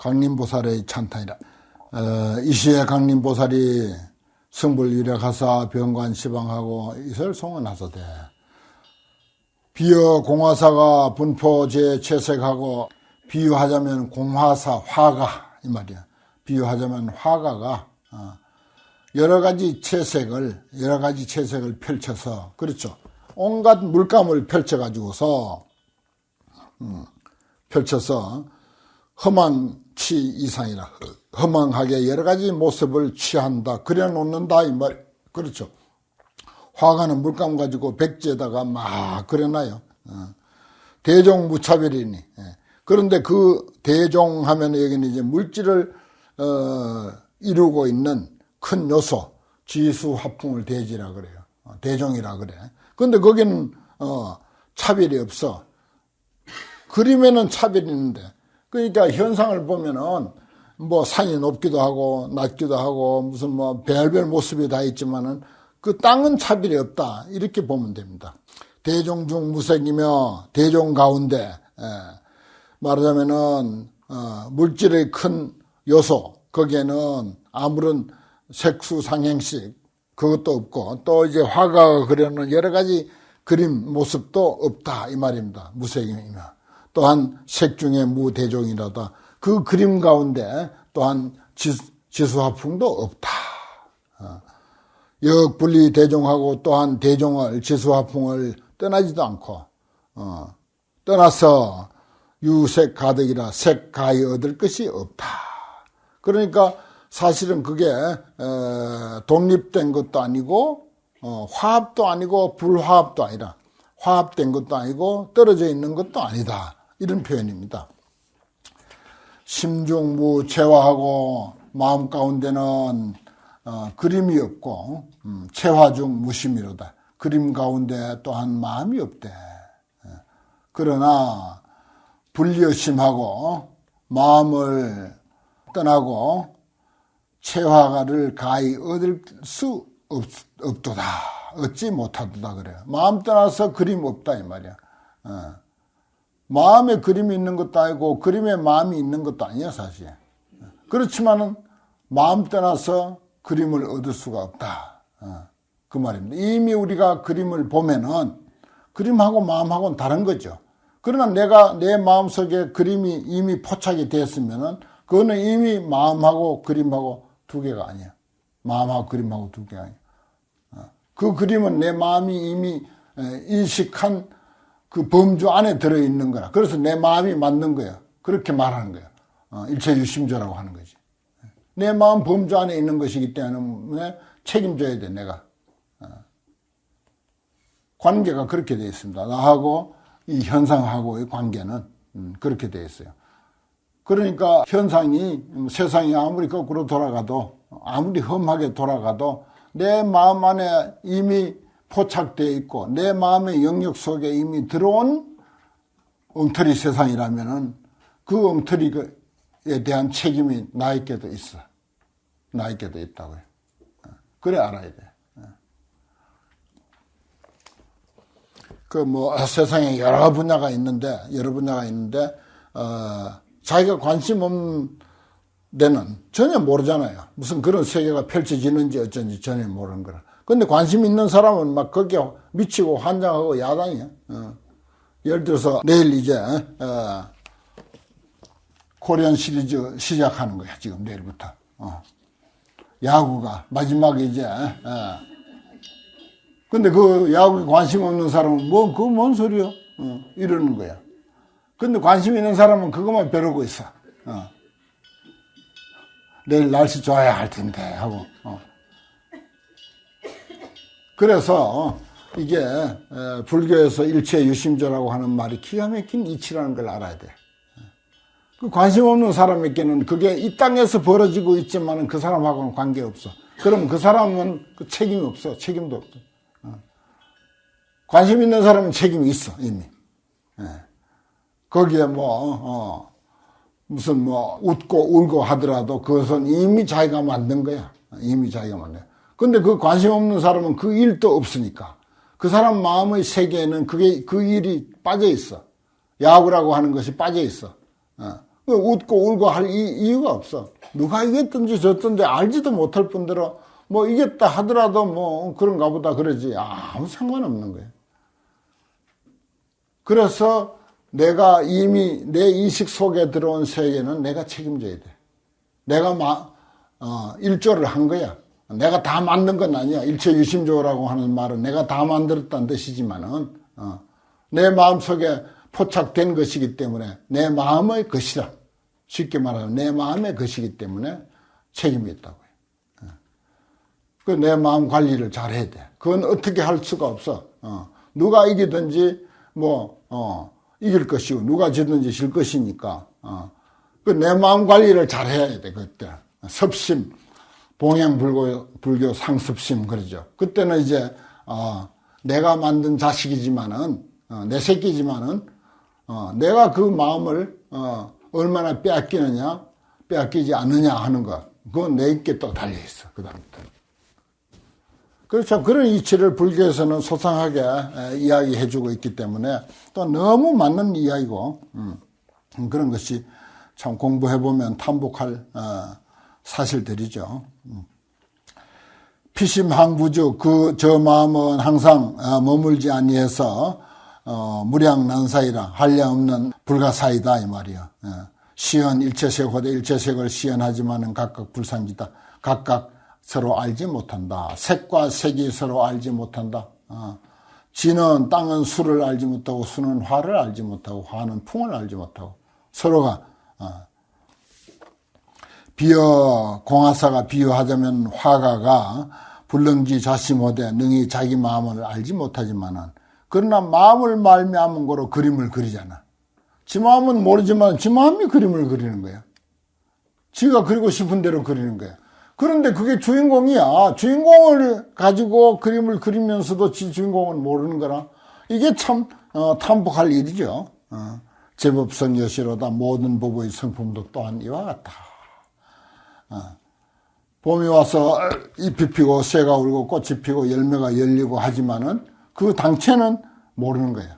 강림보살의 찬탄이라. 이시에 강림보살이 승불위력하사 병관 시방하고 이설 송원하소대. 비여 공화사가 분포제 채색하고, 비유하자면 공화사 화가 이 말이야. 비유하자면 화가가 여러 가지 채색을 펼쳐서, 그렇죠, 온갖 물감을 펼쳐가지고서 펼쳐서 허망치 이상이라, 허망하게 여러 가지 모습을 취한다, 그려놓는다 이 말. 그렇죠. 화가는 물감 가지고 백지에다가 막 그려놔요. 대종무차별이니. 그런데 그 대종하면 여기는 이제 물질을 이루고 있는 큰 요소, 지수화풍을 대지라 그래요. 대종이라 그래. 근데 거기는 차별이 없어. 그림에는 차별이 있는데, 그러니까 현상을 보면은 뭐 산이 높기도 하고 낮기도 하고 무슨 뭐 별별 모습이 다 있지만은 그 땅은 차별이 없다, 이렇게 보면 됩니다. 대종 중 무색이며 대종 가운데, 말하자면은 물질의 큰 요소, 거기에는 아무런 색수상행식 그것도 없고, 또 이제 화가가 그려놓은 여러 가지 그림 모습도 없다 이 말입니다. 무색이며. 또한 색 중에 무대종이라다. 그 그림 가운데 또한 지수화풍도 없다. 역분리 대종하고 또한 대종을, 지수화풍을 떠나지도 않고, 떠나서 유색 가득이라 색 가히 얻을 것이 없다. 그러니까 사실은 그게 독립된 것도 아니고 화합도 아니고 불화합도 아니라, 화합된 것도 아니고 떨어져 있는 것도 아니다, 이런 표현입니다. 심중무체화하고 마음 가운데는 그림이 없고, 체화중 무심이로다. 그림 가운데 또한 마음이 없대. 그러나 불여심하고 마음을 떠나고 체화를 가히 얻을 수 없도다, 얻지 못하도다 그래요. 마음 떠나서 그림 없다 이 말이야. 마음에 그림이 있는 것도 아니고 그림에 마음이 있는 것도 아니야 사실. 그렇지만은 마음 떠나서 그림을 얻을 수가 없다, 그 말입니다. 이미 우리가 그림을 보면은 그림하고 마음하고는 다른 거죠. 그러나 내가 내 마음속에 그림이 이미 포착이 됐으면은 그거는 이미 마음하고 그림하고 두 개가 아니야. 마음하고 그림하고 두 개가 아니야. 그 그림은 내 마음이 이미 인식한 그 범주 안에 들어있는 거라. 그래서 내 마음이 만든 거야. 그렇게 말하는 거야. 일체유심조라고 하는 거지. 내 마음 범주 안에 있는 것이기 때문에 책임져야 돼, 내가. 관계가 그렇게 되어 있습니다. 나하고 이 현상하고의 관계는 그렇게 되어 있어요. 그러니까 현상이, 세상이 아무리 거꾸로 돌아가도, 아무리 험하게 돌아가도 내 마음 안에 이미 포착되어 있고 내 마음의 영역 속에 이미 들어온 엉터리 세상이라면은 그 엉터리에 대한 책임이 나에게도 있어. 나에게도 있다고요. 그래 알아야 돼. 그 뭐 세상에 여러 분야가 있는데 자기가 관심 없는 데는 전혀 모르잖아요. 무슨 그런 세계가 펼쳐지는지 어쩐지 전혀 모르는 거라. 근데 관심 있는 사람은 막 거기에 미치고 환장하고 야단이야. 예를 들어서 내일 이제 코리안 시리즈 시작하는 거야. 지금 내일부터. 야구가 마지막에 이제. 근데 그 야구에 관심 없는 사람은 뭐 그거 뭔 소리야? 이러는 거야. 근데 관심 있는 사람은 그것만 벼르고 있어. 내일 날씨 좋아야 할 텐데 하고. 그래서 이게 불교에서 일체유심조라고 하는 말이 기가 막힌 이치라는 걸 알아야 돼. 그 관심 없는 사람에게는 그게 이 땅에서 벌어지고 있지만 그 사람하고는 관계없어. 그럼 그 사람은 그 책임이 없어. 책임도 없어. 관심 있는 사람은 책임이 있어 이미. 거기에 무슨 웃고 울고 하더라도 그것은 이미 자기가 만든 거야. 이미 자기가 만든 거야. 근데 그 관심 없는 사람은 그 일도 없으니까 그 사람 마음의 세계에는 그 일이 빠져 있어. 야구라고 하는 것이 빠져 있어. 웃고 울고 할 이유가 없어. 누가 이겼든지 졌든지 알지도 못할 뿐더러 뭐 이겼다 하더라도 뭐 그런가 보다 그러지 아무 상관없는 거예요. 그래서 내가 이미 내 인식 속에 들어온 세계는 내가 책임져야 돼. 내가 일조를 한 거야. 내가 다 만든 건 아니야. 일체유심조라고 하는 말은 내가 다 만들었다는 뜻이지만은 내 마음속에 포착된 것이기 때문에 내 마음의 것이다. 쉽게 말하면 내 마음의 것이기 때문에 책임이 있다고요. 그 내 마음 관리를 잘 해야 돼. 그건 어떻게 할 수가 없어. 누가 이기든지 이길 것이고 누가 지든지 질 것이니까 그 내 마음 관리를 잘 해야 돼. 그때 섭심, 봉행불교 상습심 그러죠. 그때는 이제 내가 만든 자식이지만은 내 새끼지만은 내가 그 마음을 얼마나 빼앗기느냐 빼앗기지 않느냐 하는 거 그건 내게 또 달려있어. 그 다음부터. 그렇죠. 그런 이치를 불교에서는 소상하게 이야기해주고 있기 때문에 또 너무 맞는 이야기고 그런 것이 참 공부해보면 탐복할 사실들이죠. 피심항부주 저 마음은 항상 머물지 아니해서 무량난사이라 한량없는 불가사이다 이 말이야. 시연 일체색 호대 일체색을 시연하지만은 각각 불상지다. 각각 서로 알지 못한다. 색과 색이 서로 알지 못한다. 지는 땅은 수를 알지 못하고 수는 화를 알지 못하고 화는 풍을 알지 못하고 서로가 공화사가 비유하자면 화가가 불능지 자심호대 능히 자기 마음을 알지 못하지만은 그러나 마음을 말미암은 거로 그림을 그리잖아. 지 마음은 모르지만 지 마음이 그림을 그리는 거야. 지가 그리고 싶은 대로 그리는 거야. 그런데 그게 주인공이야. 주인공을 가지고 그림을 그리면서도 지 주인공은 모르는 거라. 이게 참 탐복할 일이죠. 제법성 여시로다 모든 법의 성품도 또한 이와 같다. 봄이 와서 잎이 피고 새가 울고 꽃이 피고 열매가 열리고 하지만은 그 당체는 모르는 거야.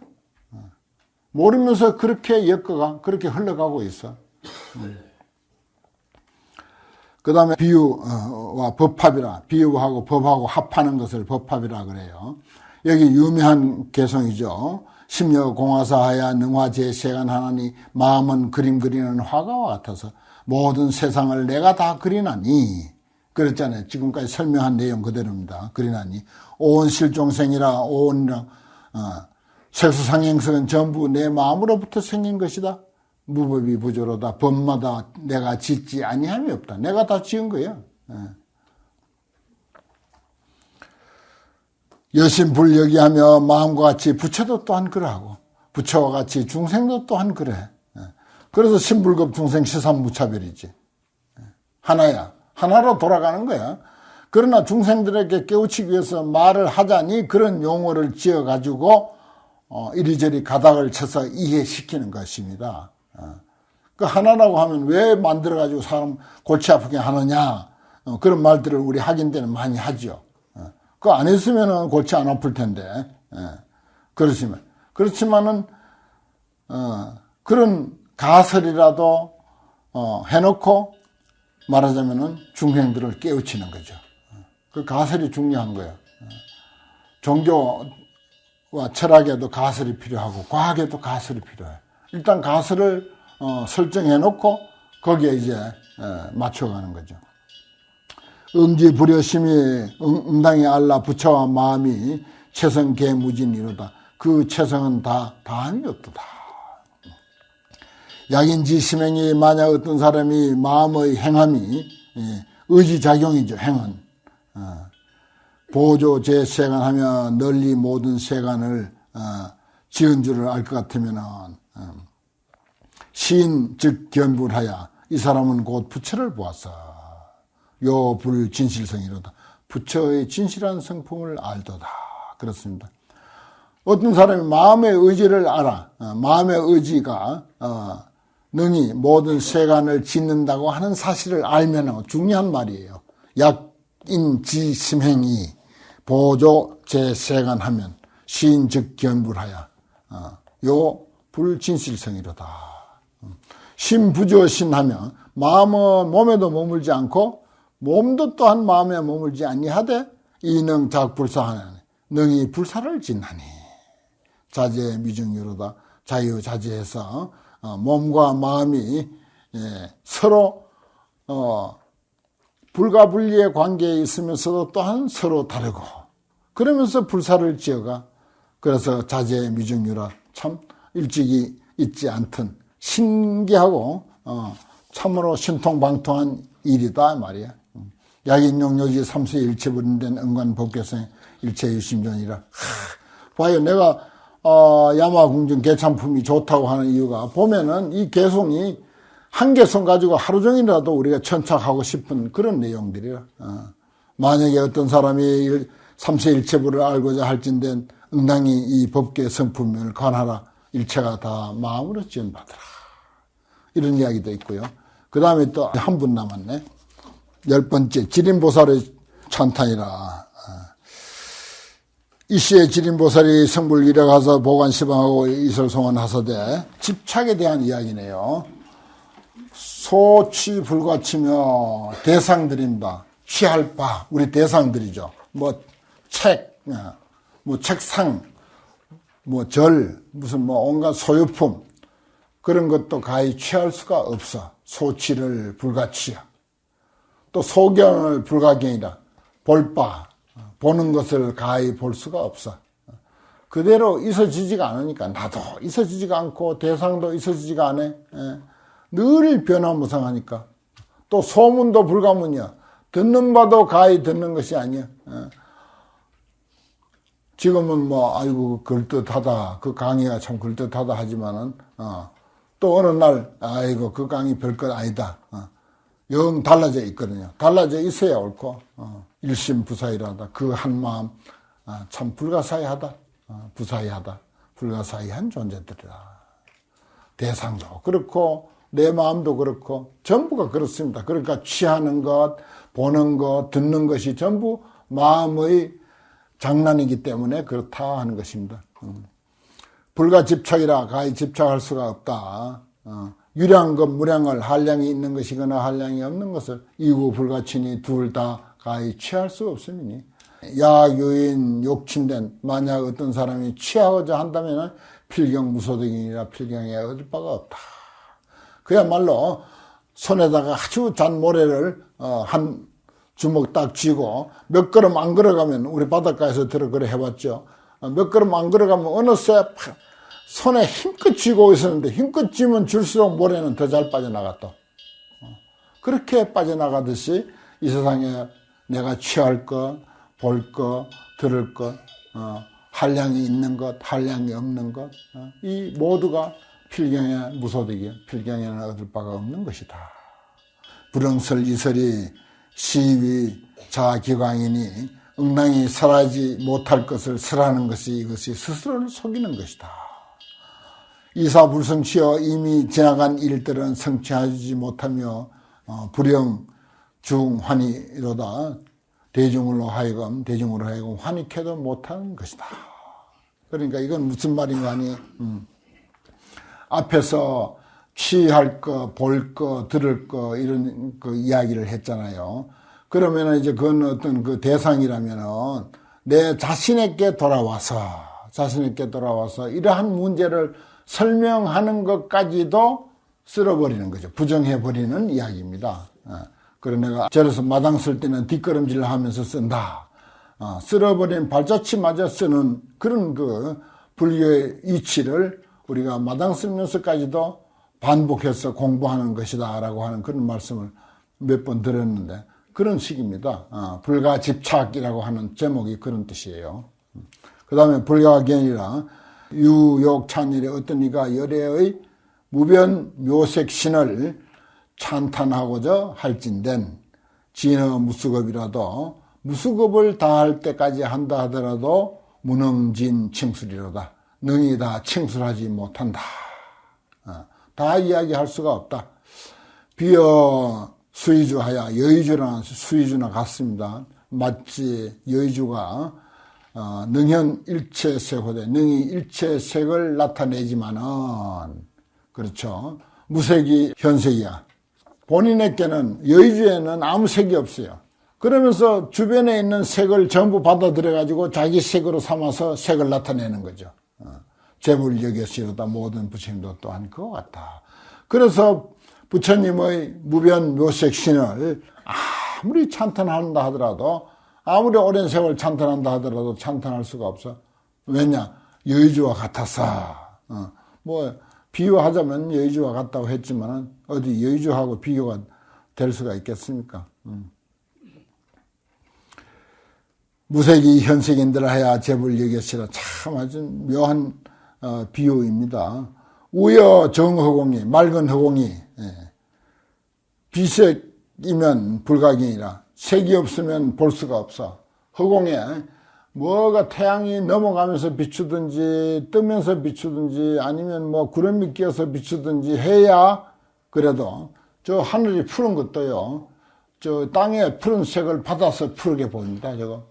모르면서 그렇게 엮어가 그렇게 흘러가고 있어. 그 다음에 비유와 법합이라 비유하고 법하고 합하는 것을 법합이라 그래요. 여기 유명한 개성이죠. 심여 공화사하야 능화제세간 하나니 마음은 그림 그리는 화가와 같아서 모든 세상을 내가 다 그리나니 그랬잖아요. 지금까지 설명한 내용 그대로입니다. 그리나니 온 실종생이라 온이라 색수상행성은 전부 내 마음으로부터 생긴 것이다. 무법이 부조로다. 법마다 내가 짓지 아니함이 없다. 내가 다 지은 거야. 여신불여기하며 마음과 같이 부처도 또한 그러하고 부처와 같이 중생도 또한 그래. 그래서 신불급 중생 시삼무차별이지. 하나야. 하나로 돌아가는 거야. 그러나 중생들에게 깨우치기 위해서 말을 하자니 그런 용어를 지어가지고 이리저리 가닥을 쳐서 이해시키는 것입니다. 그 하나라고 하면 왜 만들어가지고 사람 골치 아프게 하느냐 그런 말들을 우리 학인 때는 많이 하죠. 그거 안 했으면 골치 안 아플 텐데. 그렇지만은 그런 가설이라도 해놓고 말하자면은 중생들을 깨우치는 거죠. 그 가설이 중요한 거예요. 종교와 철학에도 가설이 필요하고 과학에도 가설이 필요해. 일단 가설을 설정해놓고 거기에 이제 맞춰가는 거죠. 응지 불여심이 응당히 알라 부처와 마음이 체성계무진이로다. 그 체성은 다 다함이 없도다. 약인지 심행이 만약 어떤 사람이 마음의 행함이 의지작용이죠. 행은 보조 제세간하며 널리 모든 세간을 지은 줄을 알 것 같으면은 시인 즉 견불하야 이 사람은 곧 부처를 보았어. 요 불진실성이로다. 부처의 진실한 성품을 알도다. 그렇습니다. 어떤 사람이 마음의 의지를 알아. 마음의 의지가 능히 모든 세간을 짓는다고 하는 사실을 알면 중요한 말이에요. 약인지심행이 보조 제세간하면 시인즉 견불하야 요 불진실성이로다. 심부조신하며 마음은 몸에도 머물지 않고 몸도 또한 마음에 머물지 아니하되 이능 작불사하나니 능히 불사를 짓나니 자제미중유로다. 자유자재해서 몸과 마음이 서로 불가분리의 관계에 있으면서도 또한 서로 다르고 그러면서 불사를 지어가 그래서 자제미중유라 참 일찍이 있지 않던 신기하고 참으로 신통방통한 일이다 말이야. 약인용요지 삼수일체 분된 은관법계성의 일체유심전이라. 봐요, 내가 야마궁중 개참품이 좋다고 하는 이유가 보면은 이 개송이 한 개송 가지고 하루 종일이라도 우리가 천착하고 싶은 그런 내용들이라. 만약에 어떤 사람이 삼세일체부를 알고자 할진된 응당히 이 법계 성품을 관하라. 일체가 다 마음으로 지원받으라. 이런 이야기도 있고요. 그 다음에 또 한 분 남았네. 10번째 지림보살의 찬탄이라. 이시의 지림보살이 성불 이래가서 보관시방하고 이설송원하사대 집착에 대한 이야기네요. 소취 불과치며 대상들입니다. 취할 바 우리 대상들이죠. 뭐 책, 뭐 책상, 뭐 절, 무슨 뭐 온갖 소유품 그런 것도 가히 취할 수가 없어. 소취를 불가치야. 또 소견을 불가경이라. 볼 바, 보는 것을 가히 볼 수가 없어. 그대로 있어지지가 않으니까 나도 있어지지가 않고 대상도 있어지지가 않아. 늘 변화무상하니까. 또 소문도 불가문이야. 듣는 바도 가히 듣는 것이 아니야. 지금은 뭐 아이고 걸뜻하다. 그 강의가 참 걸뜻하다 하지만은 또 어느 날 아이고 그 강의 별것 아니다. 영 달라져 있거든요. 달라져 있어야 옳고 일심부사이라다. 그 한마음 참 불가사의하다. 부사의하다. 불가사의한 존재들이다. 대상도 그렇고 내 마음도 그렇고 전부가 그렇습니다. 그러니까 취하는 것, 보는 것, 듣는 것이 전부 마음의 장난이기 때문에 그렇다 하는 것입니다. 불가집착이라 가히 집착할 수가 없다. 유량것 무량을 한량이 있는 것이거나 한량이 없는 것을 이구 불가치니 둘 다 가히 취할 수 없음이니 약유인 욕친된 만약 어떤 사람이 취하고자 한다면 필경무소득이니라 필경에 얻을 바가 없다. 그야말로 손에다가 아주 잔 모래를 한 주먹 딱 쥐고 몇 걸음 안 걸어가면 우리 바닷가에서 들어 그래 해봤죠. 몇 걸음 안 걸어가면 어느새 손에 힘껏 쥐고 있었는데 힘껏 쥐면 줄수록 모래는 더 잘 빠져나갔다. 그렇게 빠져나가듯이 이 세상에 내가 취할 것, 볼 것, 들을 것, 한량이 있는 것, 한량이 없는 것, 이 모두가 필경의 무소득이요. 필경에는 얻을 바가 없는 것이다. 불응설 이설이 시위 자기광이니 응당히 설하지 못할 것을 설하는 것이 이것이 스스로를 속이는 것이다. 이사불성취여 이미 지나간 일들은 성취하지 못하며 불영 중환이로다. 대중으로 하여금 환익해도 못하는 것이다. 그러니까 이건 무슨 말인가 하니 앞에서 취할 거, 볼 거, 들을 거 이런 그 이야기를 했잖아요. 그러면 이제 그건 어떤 그 대상이라면은 내 자신에게 돌아와서 이러한 문제를 설명하는 것까지도 쓸어버리는 거죠. 부정해버리는 이야기입니다. 그래 내가 절에서 마당 쓸 때는 뒷걸음질을 하면서 쓴다. 쓸어버린 발자취마저 쓰는 그런 그 불교의 이치를 우리가 마당 쓰면서까지도 반복해서 공부하는 것이다 라고 하는 그런 말씀을 몇 번 들었는데 그런 식입니다. 불가집착이라고 하는 제목이 그런 뜻이에요. 그 다음에 불가견이라 유욕찬일에 어떤 이가 열애의 무변 묘색신을 찬탄하고자 할진된 진어 무수겁이라도 무수겁을 다할 때까지 한다 하더라도 무능진 칭술이로다. 능히 다 칭술하지 못한다. 다 이야기할 수가 없다. 비어 수의주하야 여의주나 수의주나 같습니다. 마치 여의주가 능현 일체색호대 능히 일체색을 나타내지만은 그렇죠. 무색이 현색이야. 본인에게는 여의주에는 아무 색이 없어요. 그러면서 주변에 있는 색을 전부 받아들여 가지고 자기 색으로 삼아서 색을 나타내는 거죠. 재불 여겨시로다 모든 부처님도 또한 그와 같다. 그래서 부처님의 무변 묘색 신을 아무리 찬탄한다 하더라도, 아무리 오랜 세월 찬탄한다 하더라도 찬탄할 수가 없어. 왜냐? 여의주와 같아서. 뭐 비유하자면 여의주와 같다고 했지만 어디 여의주하고 비교가 될 수가 있겠습니까? 무색이 현색인들 하야 재불 여겨시라. 참 아주 묘한 비유입니다. 우여 정허공이, 맑은 허공이, 비색이면 불각이니라. 색이 없으면 볼 수가 없어. 허공에 뭐가 태양이 넘어가면서 비추든지 뜨면서 비추든지 아니면 뭐 구름이 끼어서 비추든지 해야 그래도 저 하늘이 푸른 것도요, 저 땅의 푸른색을 받아서 푸르게 보입니다. 저거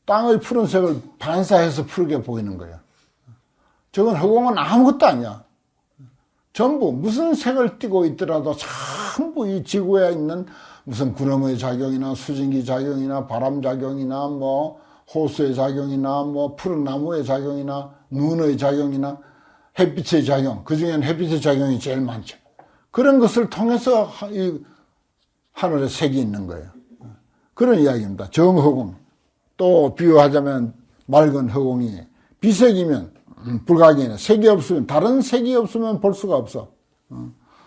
땅의 푸른색을 반사해서 푸르게 보이는 거예요. 저건 허공은 아무것도 아니야. 전부 무슨 색을 띠고 있더라도 전부 이 지구에 있는 무슨 구름의 작용이나 수증기 작용이나 바람 작용이나 뭐 호수의 작용이나 뭐 푸른 나무의 작용이나 눈의 작용이나 햇빛의 작용, 그 중에는 햇빛의 작용이 제일 많죠. 그런 것을 통해서 이 하늘에 색이 있는 거예요. 그런 이야기입니다. 정허공. 또 비유하자면 맑은 허공이 비색이면 불각이나 색이 없으면, 다른 색이 없으면 볼 수가 없어.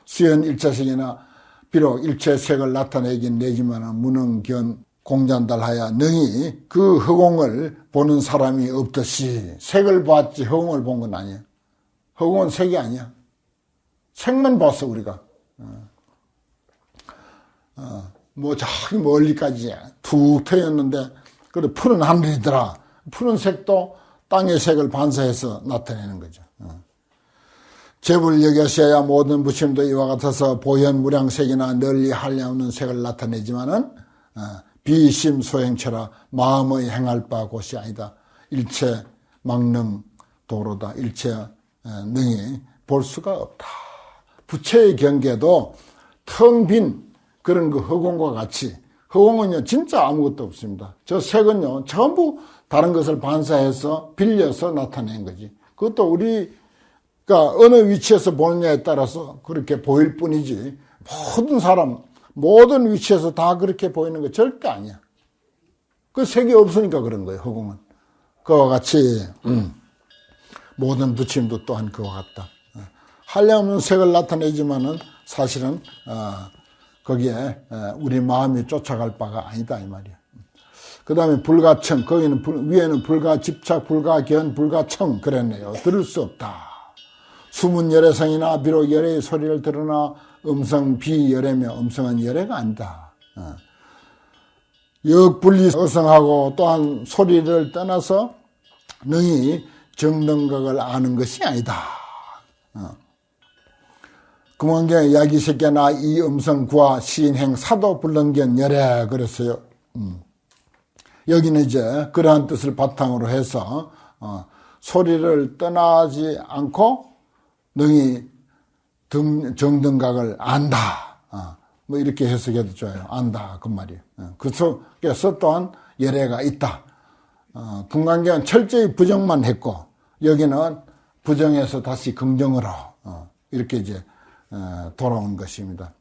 수연 일차색이나 비록 일체색을 나타내긴 내지만 무능견 공잔달하야 능히 그 허공을 보는 사람이 없듯이, 색을 봤지 허공을 본 건 아니야. 허공은 색이 아니야. 색만 봤어 우리가. 뭐 저기 멀리까지 툭 트였는데 그래 푸른 하늘이더라. 푸른 색도 땅의 색을 반사해서 나타내는 거죠. 재불 여겨셔야 모든 부처님도 이와 같아서 보현무량색이나 널리 한량없는 색을 나타내지만은 비심소행처라 마음의 행할 바 곳이 아니다. 일체 망능 도로다. 일체 능히 볼 수가 없다. 부처의 경계도 텅 빈 그런 그 허공과 같이, 허공은요 진짜 아무것도 없습니다. 저 색은요 전부 다른 것을 반사해서 빌려서 나타낸 거지. 그것도 우리가 어느 위치에서 보느냐에 따라서 그렇게 보일 뿐이지, 모든 사람 모든 위치에서 다 그렇게 보이는 거 절대 아니야. 그 색이 없으니까 그런 거예요. 허공은 그와 같이 모든 부처님도 또한 그와 같다. 한량없는 색을 나타내지만은 사실은 거기에 우리 마음이 쫓아갈 바가 아니다 이 말이야. 그 다음에 불가청, 거기는 위에는 불가집착, 불가견, 불가청 그랬네요. 들을 수 없다. 숨은 열애성이나 비록 열애의 소리를 들으나 음성 비열애며 음성은 열애가 아니다. 역분리 어성하고 또한 소리를 떠나서 능히 정등각을 아는 것이 아니다. 금왕경에 야기새끼나 이 음성구와 시인행 사도 불능견 열애 그랬어요. 여기는 이제 그러한 뜻을 바탕으로 해서 소리를 떠나지 않고 능히 정등각을 안다. 뭐 이렇게 해석해도 좋아요. 안다 그 말이에요. 그 속에서 또한 열애가 있다. 금강경은 철저히 부정만 했고 여기는 부정에서 다시 긍정으로 이렇게 이제 돌아온 것입니다.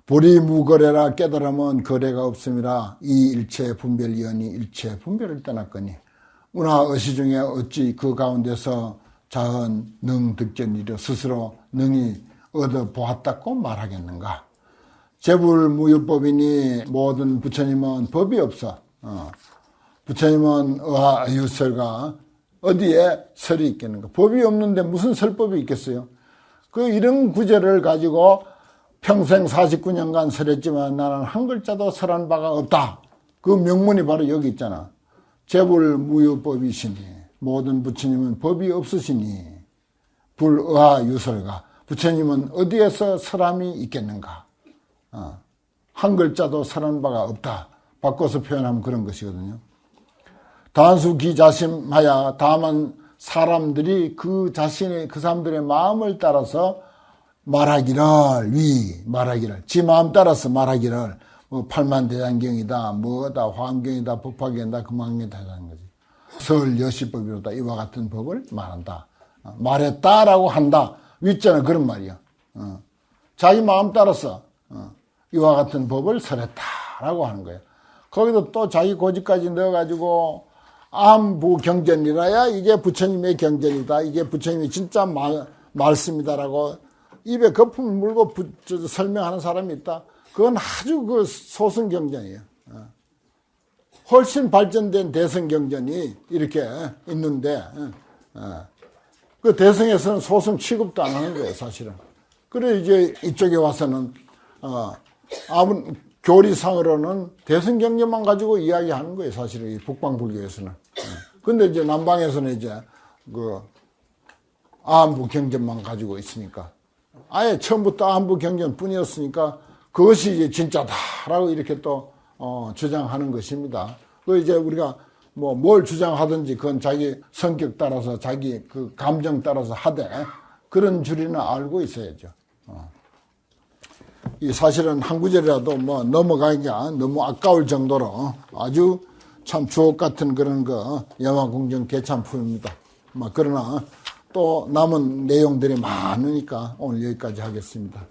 보리무거래라 깨달으면 거래가 없음이라 이 일체 분별이언이 일체 분별을 떠났거니 운하 어시중에 어찌 그 가운데서 자언 능득견이려 스스로 능히 얻어보았다고 말하겠는가. 재불무유법이니 모든 부처님은 법이 없어. 부처님은 의하 유설가 어디에 설이 있겠는가. 법이 없는데 무슨 설법이 있겠어요. 그 이런 구절을 가지고 평생 49년간 설했지만 나는 한 글자도 설한 바가 없다. 그 명문이 바로 여기 있잖아. 재불무유법이시니 모든 부처님은 법이 없으시니 불의하 유설가 부처님은 어디에서 설함이 있겠는가. 한 글자도 설한 바가 없다. 바꿔서 표현하면 그런 것이거든요. 단수 기자심하야 다만 사람들이 그 사람들의 마음을 따라서 말하기를 지 마음 따라서 말하기를 뭐 팔만대장경이다 뭐다 화엄경이다 법화경이다 금강경이다 하는 거지. 설여시법이로다 이와 같은 법을 말한다. 말했다라고 한다. 윗자는 그런 말이야. 자기 마음 따라서 이와 같은 법을 설했다라고 하는 거예요. 거기도 또 자기 고집까지 넣어가지고 암부경전이라야 이게 부처님의 경전이다. 이게 부처님이 진짜 말씀이다라고 입에 거품을 물고 설명하는 사람이 있다. 그건 아주 그 소승경전이에요. 훨씬 발전된 대승경전이 이렇게 있는데 그 대승에서는 소승 취급도 안 하는 거예요, 사실은. 그래 이제 이쪽에 와서는 교리상으로는 대승경전만 가지고 이야기하는 거예요, 사실은 이 북방불교에서는. 근데 이제 남방에서는 이제 그 아한부경전만 가지고 있으니까 아예 처음부터 아한부경전뿐이었으니까 그것이 이제 진짜다라고 이렇게 또 주장하는 것입니다. 그 이제 우리가 뭐 뭘 주장하든지 그건 자기 성격 따라서 자기 그 감정 따라서 하되 그런 줄이는 알고 있어야죠. 이 사실은 한 구절이라도 뭐 넘어가기가 너무 아까울 정도로 아주 참 주옥 같은 그런 거 영화공정 개참품입니다. 그러나 또 남은 내용들이 많으니까 오늘 여기까지 하겠습니다.